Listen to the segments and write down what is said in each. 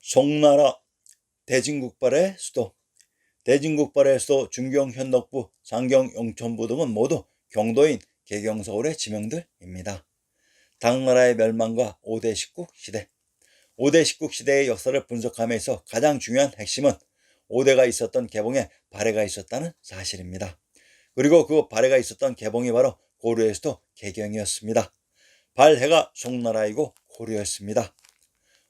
송나라 대진국발의 수도. 대진국발의 수도 중경현덕부, 상경영천부 등은 모두 경도인 개경서울의 지명들입니다. 당나라의 멸망과 5대 식국 시대. 5대 식국 시대의 역사를 분석함에 있어 가장 중요한 핵심은 5대가 있었던 개봉에 발해가 있었다는 사실입니다. 그리고 그 발해가 있었던 개봉이 바로 고려의 수도 개경이었습니다. 발해가 송나라이고 고려였습니다.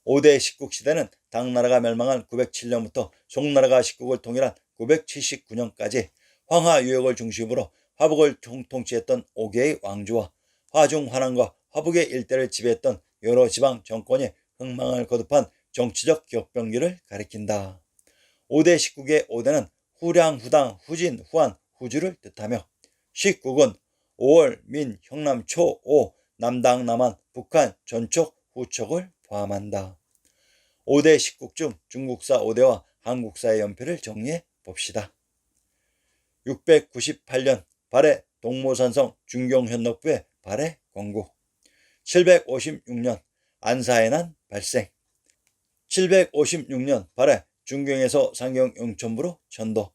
5대 식국 시대는 당나라가 멸망한 907년부터 송나라가 식국을 통일한 979년까지 황하 유역을 중심으로 화북을 통치했던 5개의 왕조와 화중 환왕과 화북의 일대를 지배했던 여러 지방 정권이 흥망을 거듭한 정치적 격변기를 가리킨다. 5대 식국의 5대는 후량, 후당, 후진, 후한, 후주를 뜻하며 식국은 5월, 민, 형남, 초, 오, 남당, 남한, 북한, 전촉, 후촉을 포함한다. 5대 식국 중 중국사 5대와 한국사의 연표를 정리해 봅시다. 698년 발해 동모산성 중경현덕부의 발해 건국. 756년 안사해난 발생. 756년 발해 중경에서 상경영천부로 전도.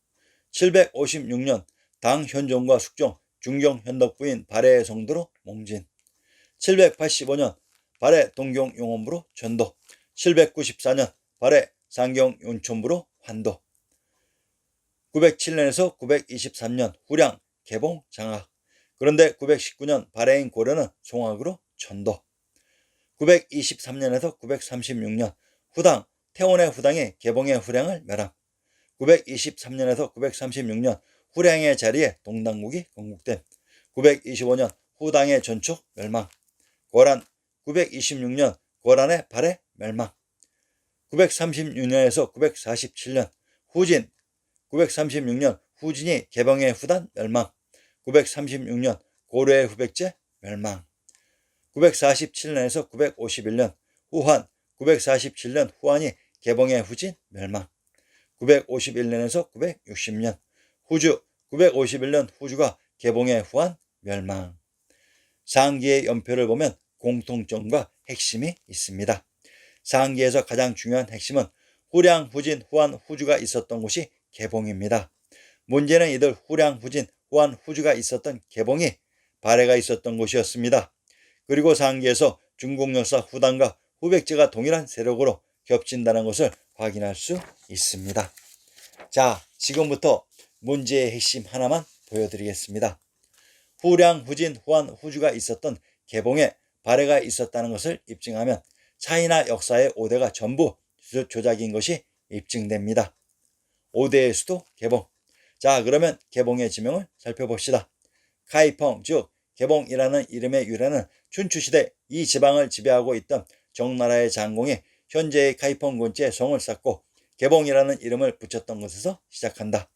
756년 당 현종과 숙종 중경현덕부인 발해의 성도로 몽진. 785년 발해 동경용원부로 전도. 794년 발해 상경윤천부로 환도. 907년에서 923년 후량 개봉 장악. 그런데 919년 발해인 고려는 송악으로 전도. 923년에서 936년 후당 태원의 후당이 개봉의 후량을 멸함. 923년에서 936년 후량의 자리에 동당국이 건국됨. 925년 후당의 전촉 멸망. 고란 926년 고란의 발해 멸망. 936년에서 947년 후진. 936년 후진이 개봉의 후단 멸망. 936년 고려의 후백제 멸망. 947년에서 951년 후환. 947년 후환이 개봉의 후진 멸망. 951년에서 960년 후주. 951년 후주가 개봉의 후환 멸망. 상기의 연표를 보면 공통점과 핵심이 있습니다. 상기에서 가장 중요한 핵심은 후량, 후진, 후한, 후주가 있었던 곳이 개봉입니다. 문제는 이들 후량, 후진, 후한, 후주가 있었던 개봉이 발해가 있었던 곳이었습니다. 그리고 상기에서 중국 역사 후단과 후백제가 동일한 세력으로 겹친다는 것을 확인할 수 있습니다. 자, 지금부터 문제의 핵심 하나만 보여드리겠습니다. 후량, 후진, 후한, 후주가 있었던 개봉에 발해가 있었다는 것을 입증하면 차이나 역사의 5대가 전부 조작인 것이 입증됩니다. 5대의 수도 개봉. 자, 그러면 개봉의 지명을 살펴봅시다. 카이펑, 즉 개봉이라는 이름의 유래는 춘추시대 이 지방을 지배하고 있던 정나라의 장공이 현재의 카이펑 근처에 성을 쌓고 개봉이라는 이름을 붙였던 것에서 시작한다.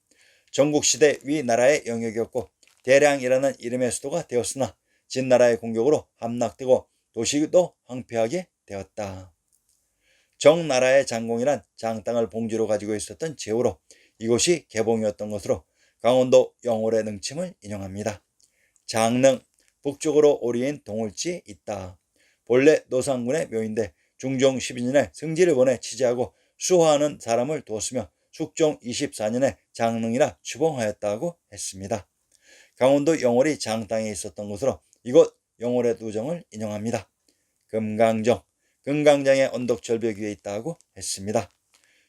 전국시대 위나라의 영역이었고 대량이라는 이름의 수도가 되었으나 진나라의 공격으로 함락되고 도시도 황폐하게 되었다. 정나라의 장공이란 장땅을 봉지로 가지고 있었던 제후로 이곳이 개봉이었던 것으로 강원도 영월의 능침을 인용합니다. 장릉, 북쪽으로 오리인 동울지에 있다. 본래 노상군의 묘인데 중종 12년에 승지를 보내 취재하고 수호하는 사람을 두었으며 숙종 24년에 장릉이라 추봉하였다고 했습니다. 강원도 영월이 장땅에 있었던 곳으로 이곳 영월의 두정을 인용합니다. 금강정, 금강장의 언덕 절벽 위에 있다고 했습니다.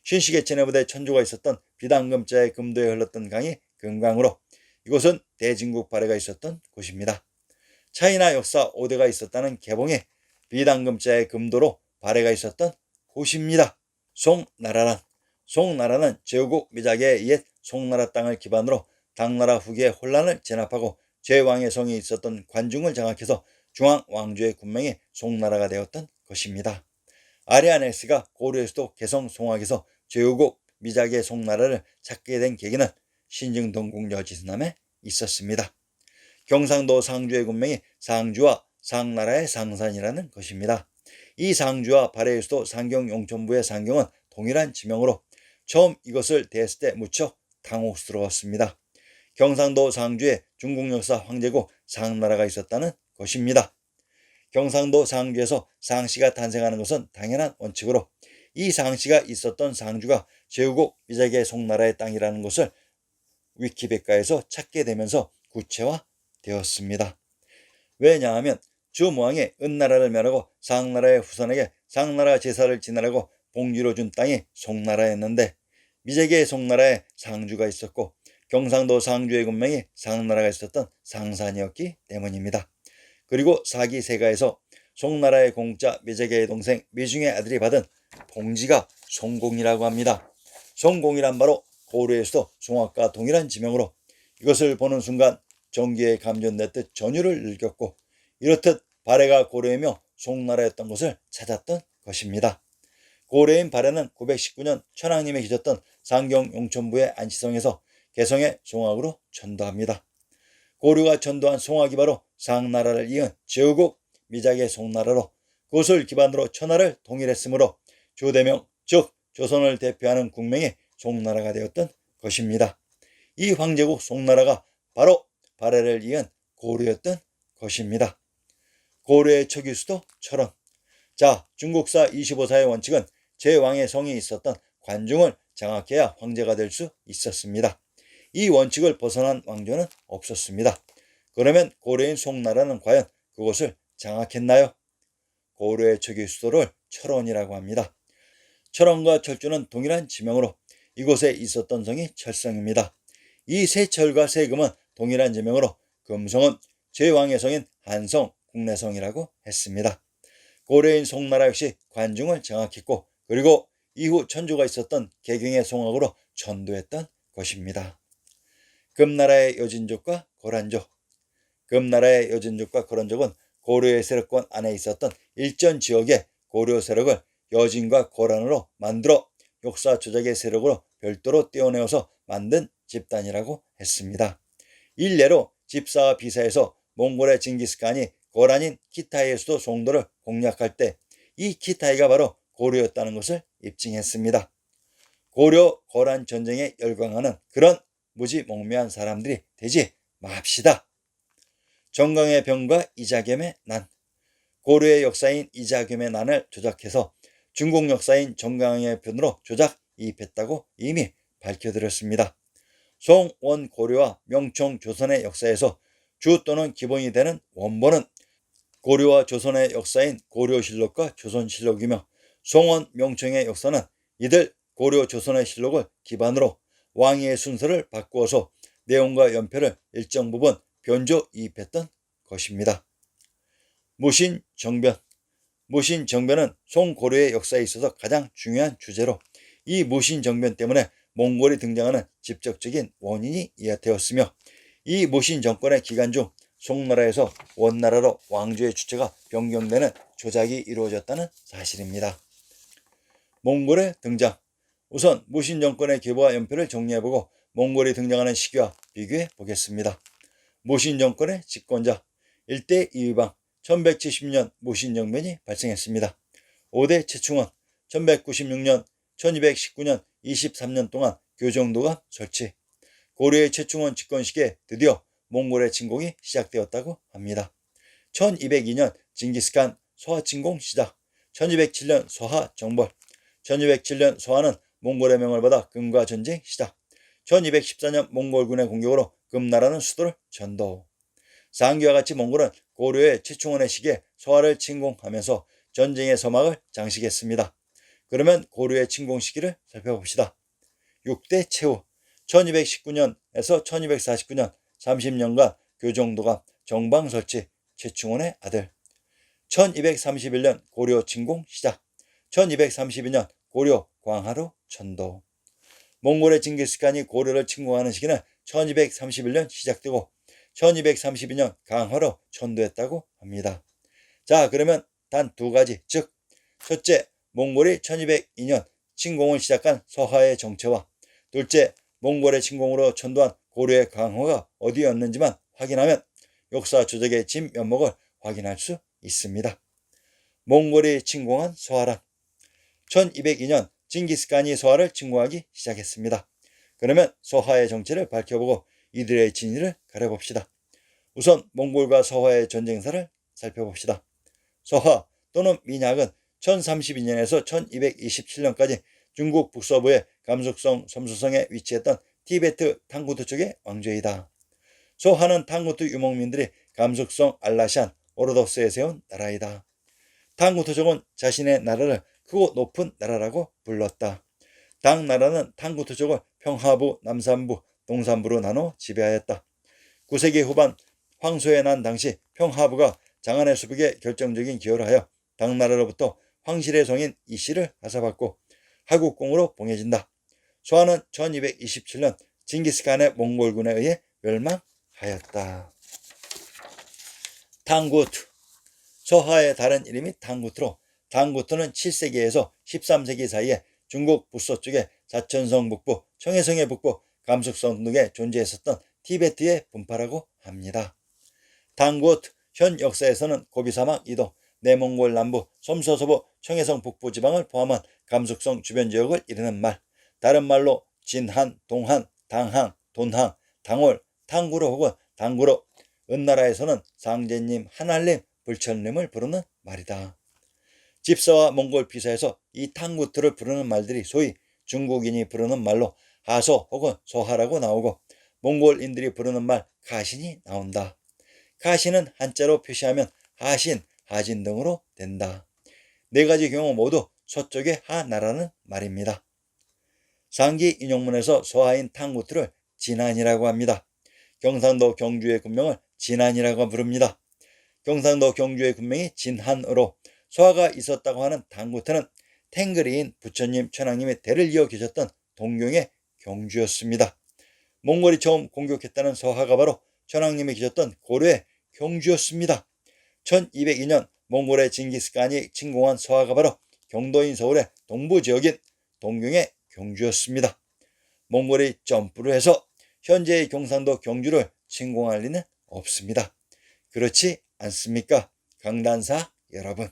신시계천의 부대 천조가 있었던 비단금자의 금도에 흘렀던 강이 금강으로 이곳은 대진국 발해가 있었던 곳입니다. 차이나 역사 5대가 있었다는 개봉에 비단금자의 금도로 발해가 있었던 곳입니다. 송나라는 제후국 미작의 옛 송나라 땅을 기반으로 당나라 후기의 혼란을 진압하고 제왕의 성이 있었던 관중을 장악해서 중앙왕조의 군명이 송나라가 되었던 것입니다. 아리아네스가 고려의 수도 개성 송악에서 제후국 미작의 송나라를 찾게 된 계기는 신증동국 여지스남에 있었습니다. 경상도 상주의 군명이 상주와 상나라의 상산이라는 것입니다. 이 상주와 발해의 수도 상경용천부의 상경은 동일한 지명으로 처음 이것을 대했을 때 무척 당혹스러웠습니다. 경상도 상주에 중국 역사 황제국 상나라가 있었다는 것입니다. 경상도 상주에서 상씨가 탄생하는 것은 당연한 원칙으로 이 상씨가 있었던 상주가 제후국 미작의 송나라의 땅이라는 것을 위키백과에서 찾게 되면서 구체화되었습니다. 왜냐하면 주무왕이 은나라를 멸하고 상나라의 후손에게 상나라 제사를 지내라고 봉지로 준 땅이 송나라였는데 미작의 송나라에 상주가 있었고 경상도 상주의 군명이 상나라가 있었던 상산이었기 때문입니다. 그리고 사기세가에서 송나라의 공자 미작의 동생 미중의 아들이 받은 봉지가 송공이라고 합니다. 송공이란 바로 고려의 수도 송악과 동일한 지명으로 이것을 보는 순간 정기에 감전됐듯 전율을 일겼고 이렇듯 발해가 고려이며 송나라였던 것을 찾았던 것입니다. 고려인 발해는 919년 천황님이 계셨던 상경 용천부의 안시성에서 개성의 송악으로 전도합니다. 고려가 전도한 송악이 바로 상나라를 이은 제후국 미작의 송나라로 그것을 기반으로 천하를 통일했으므로 조대명 즉 조선을 대표하는 국명이 송나라가 되었던 것입니다. 이 황제국 송나라가 바로 발해를 이은 고려였던 것입니다. 고려의 척유수도 철원. 자, 중국사 25사의 원칙은 제왕의 성이 있었던 관중을 장악해야 황제가 될 수 있었습니다. 이 원칙을 벗어난 왕조는 없었습니다. 그러면 고려인 송나라는 과연 그것을 장악했나요? 고려의 척유 수도를 철원이라고 합니다. 철원과 철주는 동일한 지명으로 이곳에 있었던 성이 철성입니다. 이 세철과 세금은 동일한 지명으로 금성은 제왕의 성인 한성, 국내성이라고 했습니다. 고려인 송나라 역시 관중을 장악했고 그리고 이후 천주가 있었던 개경의 송악으로 전도했던 것입니다. 금나라의 여진족과 거란족. 금나라의 여진족과 거란족은 고려의 세력권 안에 있었던 일전 지역의 고려 세력을 여진과 거란으로 만들어 역사 조작의 세력으로 별도로 떼어내어서 만든 집단이라고 했습니다. 일례로 집사와 비사에서 몽골의 징기스칸이 거란인 키타이의 수도 송도를 공략할 때 이 키타이가 바로 고려였다는 것을 입증했습니다. 고려 거란 전쟁에 열광하는 그런 무지몽매한 사람들이 되지 맙시다. 정강의 병과 이자겸의 난. 고려의 역사인 이자겸의 난을 조작해서 중국 역사인 정강의 편으로 조작이입했다고 이미 밝혀드렸습니다. 송원 고려와 명청 조선의 역사에서 주 또는 기본이 되는 원본은 고려와 조선의 역사인 고려실록과 조선실록이며 송원 명청의 역사는 이들 고려 조선의 실록을 기반으로 왕위의 순서를 바꾸어서 내용과 연표를 일정 부분 변조이입했던 것입니다. 무신정변. 무신정변은 송고려의 역사에 있어서 가장 중요한 주제로 이 무신정변 때문에 몽골이 등장하는 직접적인 원인이 이해되었으며 이 무신정권의 기간 중 송나라에서 원나라로 왕조의 주체가 변경되는 조작이 이루어졌다는 사실입니다. 몽골의 등장. 우선 무신정권의 계보와 연표를 정리해보고 몽골이 등장하는 시기와 비교해 보겠습니다. 무신정권의 집권자. 1대 이의방 1170년 무신정변이 발생했습니다. 5대 최충원 1196년 1219년 23년 동안 교정도감 설치. 고려의 최충원 집권 시기에 드디어 몽골의 침공이 시작되었다고 합니다. 1202년 징기스칸 소하 침공 시작. 1207년 소하 정벌. 1207년 소하는 몽골의 명을 받아 금과 전쟁 시작. 1214년 몽골군의 공격으로 금나라는 수도를 전도. 상기와 같이 몽골은 고려의 최충원의 시기에 소하를 침공하면서 전쟁의 서막을 장식했습니다. 그러면 고려의 침공 시기를 살펴봅시다. 6대 최후 1219년에서 1249년 30년간 교정도감 정방 설치 최충원의 아들. 1231년 고려 침공 시작. 1232년 고려 광하로 전도. 몽골의 징기스칸이 고려를 침공하는 시기는 1231년 시작되고 1232년 강화로 전도했다고 합니다. 자, 그러면 단 두 가지, 즉 첫째, 몽골이 1202년 침공을 시작한 서하의 정체와 둘째, 몽골의 침공으로 전도한 고려의 강화가 어디였는지만 확인하면 역사 조작의 진면목을 확인할 수 있습니다. 몽골이 침공한 서하란 1202년 징기스칸이 서하를 침공하기 시작했습니다. 그러면 서하의 정체를 밝혀보고 이들의 진위를 가려봅시다. 우선 몽골과 서하의 전쟁사를 살펴봅시다. 서하 또는 민약은 1032년에서 1227년까지 중국 북서부의 감숙성 섬수성에 위치했던 티베트 탕구트 쪽의 왕조이다. 소하는 탕구트 유목민들이 감숙성 알라샨 오르독스에 세운 나라이다. 탕구트족은 자신의 나라를 크고 높은 나라라고 불렀다. 당 나라는 탕구트족을 평하부, 남산부, 동산부로 나눠 지배하였다. 9세기 후반 황소에 난 당시 평하부가 장안의 수복에 결정적인 기여를 하여 당나라로부터 황실의 성인 이씨를 하사받고 하국공으로 봉해진다. 소하는 1227년 징기스칸의 몽골군에 의해 멸망하였다. 탕구트. 소하의 다른 이름이 탕구트로, 탕구트는 7세기에서 13세기 사이에 중국 북서쪽의 자천성 북부, 청해성의 북부, 감숙성 등에 존재했었던 티베트의 분파라고 합니다. 탕구트, 현 역사에서는 고비사막 이동, 내몽골 남부, 솜서서부, 청해성 북부 지방을 포함한 감숙성 주변 지역을 이르는 말, 다른 말로 진한, 동한, 당항, 돈항, 당월, 탕구로 혹은 당구로, 은나라에서는 상제님, 하날님, 불천님을 부르는 말이다. 집사와 몽골 피사에서 이 탕구트를 부르는 말들이 소위 중국인이 부르는 말로 하소 혹은 소하라고 나오고, 몽골인들이 부르는 말 가신이 나온다. 가신은 한자로 표시하면 하신, 하진 등으로 된다. 네 가지 경우 모두 서쪽의 하나라는 말입니다. 상기 인용문에서 소하인 탕구트를 진안이라고 합니다. 경상도 경주의 군명을 진안이라고 부릅니다. 경상도 경주의 군명이 진한으로 소하가 있었다고 하는 탕구트는 탱그리인 부처님, 천황님의 대를 이어 계셨던 동경의 경주였습니다. 몽골이 처음 공격했다는 소하가 바로 천황님이 계셨던 고려의 경주였습니다. 1202년 몽골의 징기스칸이 침공한 소하가 바로 경도인 서울의 동부 지역인 동경의 경주였습니다. 몽골이 점프를 해서 현재의 경상도 경주를 침공할 리는 없습니다. 그렇지 않습니까? 강단사 여러분.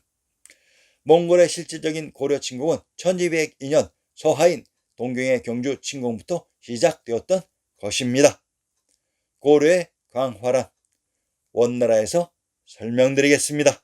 몽골의 실질적인 고려 침공은 1202년 소하인 동경의 경주 침공부터 시작되었던 것입니다. 고려의 강화란 원나라에서 설명드리겠습니다.